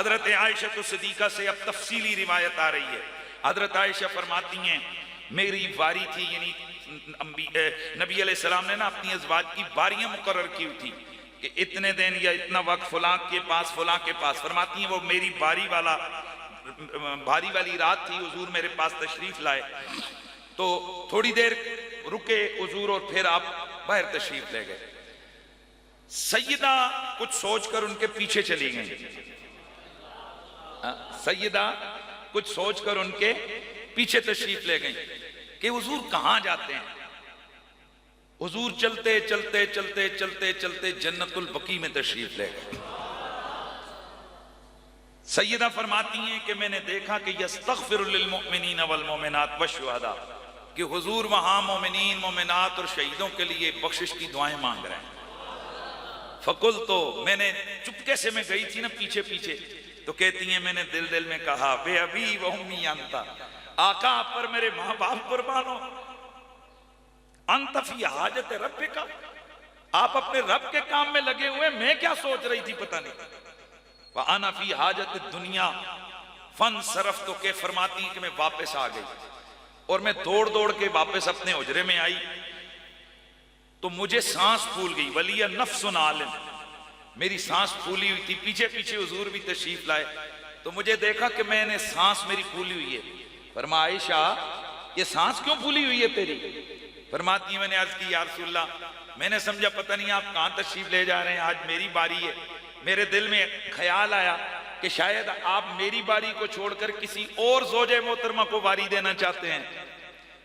حضرت عائشہ صدیقہ سے اب تفصیلی روایت آ رہی ہے. حضرت عائشہ فرماتی ہیں میری واری تھی، یعنی نبی علیہ السلام نے نا اپنی ازواج کی باریاں مقرر کی ہوئی تھی کہ اتنے دن یا اتنا وقت فلاں کے پاس فلاں کے پاس. فرماتی ہیں وہ میری باری والی رات تھی، حضور میرے پاس تشریف لائے تو تھوڑی دیر رکے حضور اور پھر آپ باہر تشریف لے گئے. سیدہ کچھ سوچ کر ان کے پیچھے چلی گئیں. سیدہ کچھ سوچ کر ان کے پیچھے تشریف لے گئیں کہ حضور کہاں جاتے ہیں. حضور چلتے چلتے چلتے چلتے چلتے جنت البقیع میں تشریف لے گئے. سیدہ فرماتی ہیں کہ میں نے دیکھا کہ یستغفر للمؤمنین والمؤمنات والشہداء، کہ حضور وہاں مومنین مومنات اور شہیدوں کے لیے بخشش کی دعائیں مانگ رہے ہیں. فقلت، تو میں نے چپکے سے میں گئی تھی نا پیچھے پیچھے، تو کہتی ہیں میں نے دل میں کہا بے ابی و امی انتا، آقا آپ پر میرے ماں باپ قربان ہو. انت فی حاجت ربک، آپ اپنے رب کے کام میں لگے ہوئے، میں کیا سوچ رہی تھی پتہ نہیں. وَأَنَا فِي حَاجَةِ الدُّنْيَا فَانْصَرَفْتُ، کہ فرماتی ہیں کہ میں واپس آ گئی اور میں دوڑ کے واپس اپنے حجرے میں آئی تو مجھے سانس پھول گئی. وَلِيَ نَفْسٌ عَالِمٌ، میری سانس پھولی ہوئی تھی. پیچھے پیچھے حضور بھی تشریف لائے تو مجھے دیکھا کہ میں نے سانس میری پھولی ہوئی ہے. فرمایا عائشہ یہ سانس کیوں پھولی ہوئی ہے تیری؟ فرماتی ہیں میں نے عرض کی یا رسول اللہ میں نے سمجھا پتہ نہیں آپ کہاں تشریف لے جا رہے ہیں، آج میری باری ہے. میرے دل میں خیال آیا کہ شاید آپ میری باری کو چھوڑ کر کسی اور زوجہ محترمہ کو باری دینا چاہتے ہیں.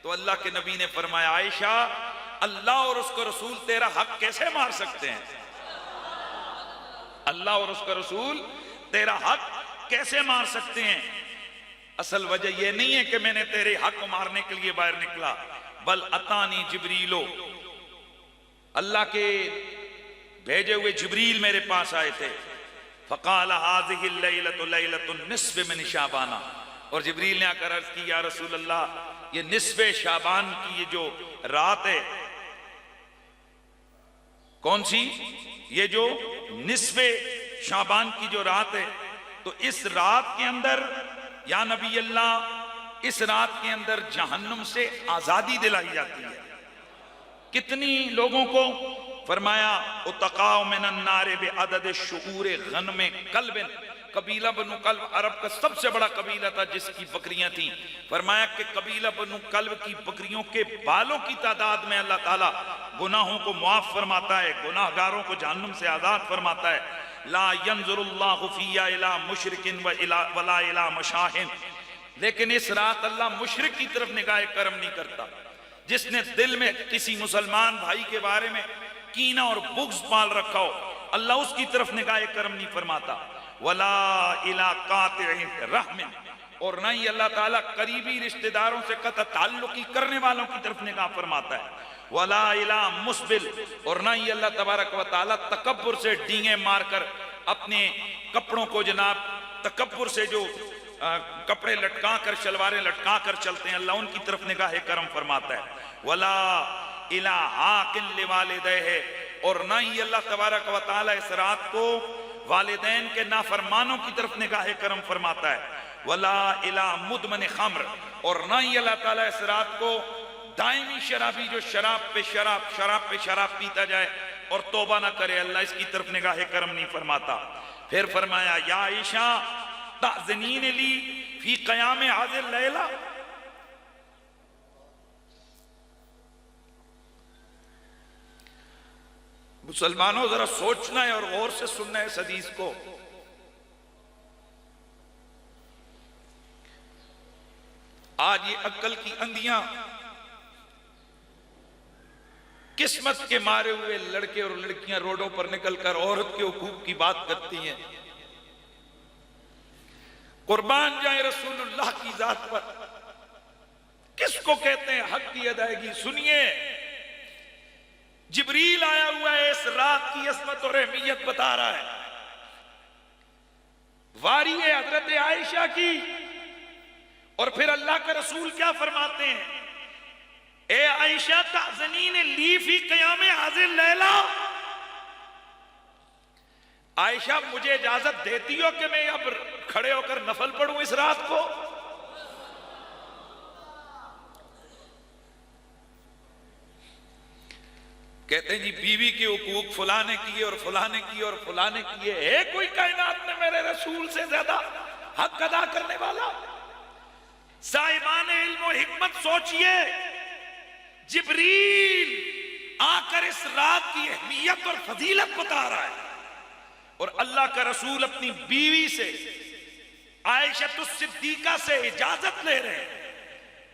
تو اللہ کے نبی نے فرمایا عائشہ اللہ اور اس کا رسول تیرا حق کیسے مار سکتے ہیں؟ اللہ اور اس کا رسول تیرا حق کیسے مار سکتے ہیں؟ اصل وجہ یہ نہیں ہے کہ میں نے تیرے حق مارنے کے لیے باہر نکلا، بل اتانی جبریلو، اللہ کے بھیجے ہوئے جبریل میرے پاس آئے تھے. فقال هذه الليلة ليلة النصف من شعبان، اور جبریل نے آ کر عرض کی یا رسول اللہ یہ نصف شعبان کی یہ جو رات ہے، کون سی؟ یہ جو نصف شعبان کی جو رات ہے، تو اس رات کے اندر یا نبی اللہ اس رات کے اندر جہنم سے آزادی دلائی جاتی ہے. کتنی لوگوں کو؟ فرمایا اتقاء من النار بعدد شعور غنم کلب، قبیلہ بنو کلب عرب کا سب سے بڑا قبیلہ تھا جس کی بکریاں تھیں. فرمایا کہ قبیلہ بنو کلب کی بکریوں کے بالوں کی تعداد میں اللہ تعالیٰ گناہوں کو معاف فرماتا ہے، گناہ گاروں کو جہنم سے آزاد فرماتا ہے. لا ينظر اللہ فی الی مشرک ولا الی مشاہ، لیکن اس رات اللہ مشرک کی طرف نگاہ کرم نہیں کرتا. جس نے دل میں کسی مسلمان بھائی کے بارے میں کینہ اور بغض پال رکھا ہو اللہ اس کی طرف نگاہ کرم نہیں فرماتا. ولا الی قاطع رحم، اور نہ ہی اللہ تعالیٰ قریبی رشتہ داروں سے قطع تعلقی کرنے والوں کی طرف نگاہ فرماتا ہے. ولا الی مسبل، اور نہ ہی اللہ تبارک و تعالیٰ تکبر سے ڈینگیں مار کر اپنے کپڑوں کو جناب تکبر سے جو کپڑے لٹکا کر شلواریں لٹکا کر چلتے ہیں اللہ ان کی طرف نگاہ کرم فرماتا ہے. ولا الی عاق لوالدیہ، اور نہ ہی اللہ تبارک و تعالیٰ اس رات کو والدین کے نافرمانوں کی طرف نگاہ کرم فرماتا ہے. ولا الی مدمن خمر، اور نہ ہی اللہ تعالیٰ اس رات کو دائمی شرابی جو شراب پہ شراب پیتا جائے اور توبہ نہ کرے اللہ اس کی طرف نگاہ کرم نہیں فرماتا. پھر فرمایا یا عائشہ تأذنین لی فی قیام هذه اللیلہ، مسلمانوں ذرا سوچنا ہے اور غور سے سننا ہے اس حدیث کو. آج یہ عقل کی اندھیاں قسمت کے مارے ہوئے لڑکے اور لڑکیاں روڈوں پر نکل کر عورت کے حقوق کی بات کرتی ہیں. قربان جائیں رسول اللہ کی ذات پر، کس کو کہتے ہیں حق کی ادائیگی؟ سنیے جبریل آیا ہوا ہے اس رات کی عظمت اور اہمیت بتا رہا ہے. واری ہے حضرت عائشہ کی، اور پھر اللہ کا رسول کیا فرماتے ہیں؟ اے عائشہ تأذنین لی فی قیام هذه اللیلہ، عائشہ مجھے اجازت دیتی ہو کہ میں اب کھڑے ہو کر نفل پڑھوں اس رات کو؟ کہتے ہیں جی بیوی کے حقوق فلاں نے کیے اور فلاں نے کیے اور فلاں نے کیے، ہے کوئی کائنات میں میرے رسول سے زیادہ حق ادا کرنے والا؟ صاحبان علم و حکمت سوچئے، جبریل آ کر اس رات کی اہمیت اور فضیلت بتا رہا ہے، اور اللہ کا رسول اپنی بیوی سے عائشہ الصدیقہ سے اجازت لے رہے ہیں۔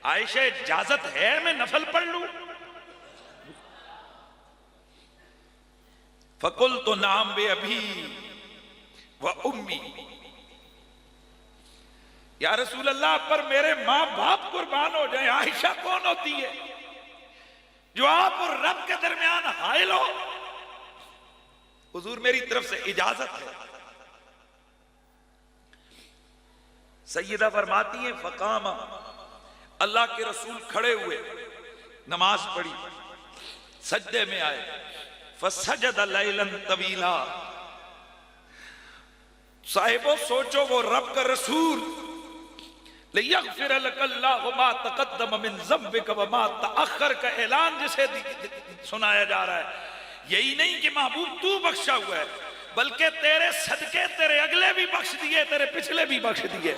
عائشہ اجازت ہے میں نفل پڑھ لوں؟ فَقُلْتُ نَعَمْ بِأَبِي وَأُمِّي، یا رسول اللہ پر میرے ماں باپ قربان ہو جائیں، عائشہ کون ہوتی ہے جو آپ اور رب کے درمیان حائل ہو؟ حضور میری طرف سے اجازت ہے۔ سیدہ فرماتی ہیں فقام، اللہ کے رسول کھڑے ہوئے، نماز پڑھی، سجدے میں آئے، فسجد لیلا طویلا۔ صاحبوں سوچو وہ رب کا رسول، لیغفر لک اللہ ما تقدم من ذنبک وما تأخر کا اعلان جسے سنایا جا رہا ہے، یہی نہیں کہ محبوب تو بخشا ہوا ہے، بلکہ تیرے صدقے تیرے اگلے بھی بخش دیے، تیرے پچھلے بھی بخش دیے۔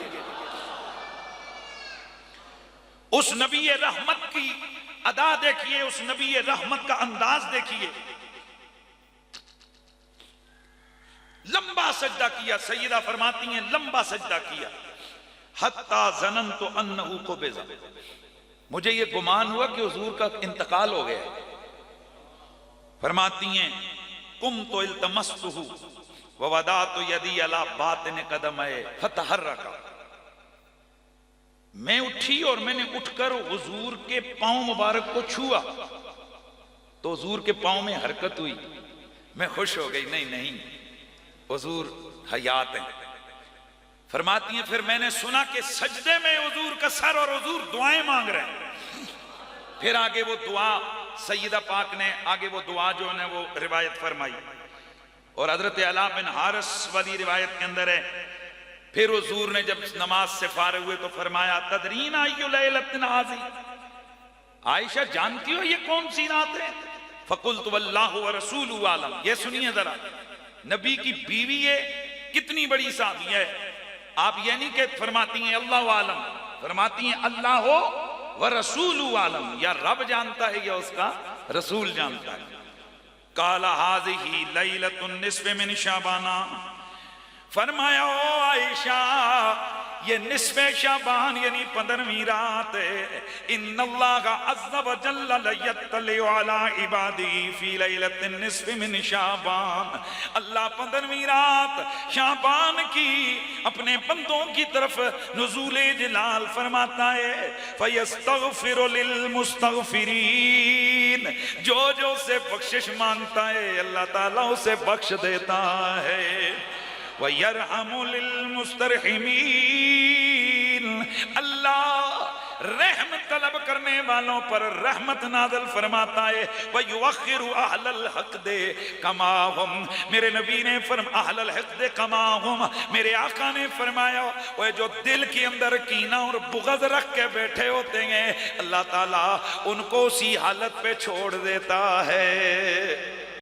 اس نبی رحمت کی ادا دیکھیے، اس نبی رحمت کا انداز دیکھیے، لمبا سجدہ کیا۔ سیدہ فرماتی ہیں لمبا سجدہ کیا، حتی ظننت انہ قبض، مجھے یہ گمان ہوا کہ حضور کا انتقال ہو گیا۔ فرماتی ہیں قمت التمستہ ووضعت یدی علی باطن قدمہ فتحرک، میں اٹھی اور میں نے اٹھ کر حضور کے پاؤں مبارک کو چھوا تو حضور کے پاؤں میں حرکت ہوئی، میں خوش ہو گئی، نہیں حضور حیات ہیں۔ فرماتی ہیں پھر میں نے سنا کہ سجدے میں حضور کا سر اور حضور دعائیں مانگ رہے ہیں۔ پھر آگے وہ دعا سیدہ پاک نے آگے وہ دعا جو ہے وہ روایت فرمائی، اور حضرت علا بن حارث والی روایت کے اندر ہے پھر حضور نے جب نماز سے فارغ ہوئے تو فرمایا تدرین ای لیلۃ ھذہ، عائشہ جانتی ہو یہ کون سی رات ہے؟ فقلت واللہ ورسولہ اعلم۔ یہ سنیے ذرا، نبی کی بیوی ہے، کتنی بڑی صحابی ہے، آپ یہ نہیں کہ فرماتی ہیں اللہ عالم، فرماتی ہیں اللہ ہو ورسولہ عالم، یا رب جانتا ہے یا اس کا رسول جانتا ہے۔ قال ھذہ لیلۃ النصف من شعبان، فرمایا او عائشہ یہ نصف شعبان یعنی 15ویں رات ہے، ان اللہ عز و جل لیطلع علی عبادی فی لیلۃ النصف من شعبان، اللہ 15ویں رات شعبان کی اپنے بندوں کی طرف نزول جلال فرماتا ہے، فیستغفر للمستغفرین، جو سے بخشش مانگتا ہے اللہ تعالیٰ اسے بخش دیتا ہے، وَيَرْحَمُ لِلْمُسْتَرْحِمِينَ، اللہ رحم طلب کرنے والوں پر رحمت نازل فرماتا ہے، وَيُوَخِّرُ أَهْلَ الْحَقْدِ كَمَا هُمْ، میرے نبی نے فرمایا اہل الحقد کما ہم، میرے آقا نے فرمایا وہ جو دل کے اندر کینہ اور بغض رکھ کے بیٹھے ہوتے ہیں اللہ تعالیٰ ان کو اسی حالت پہ چھوڑ دیتا ہے۔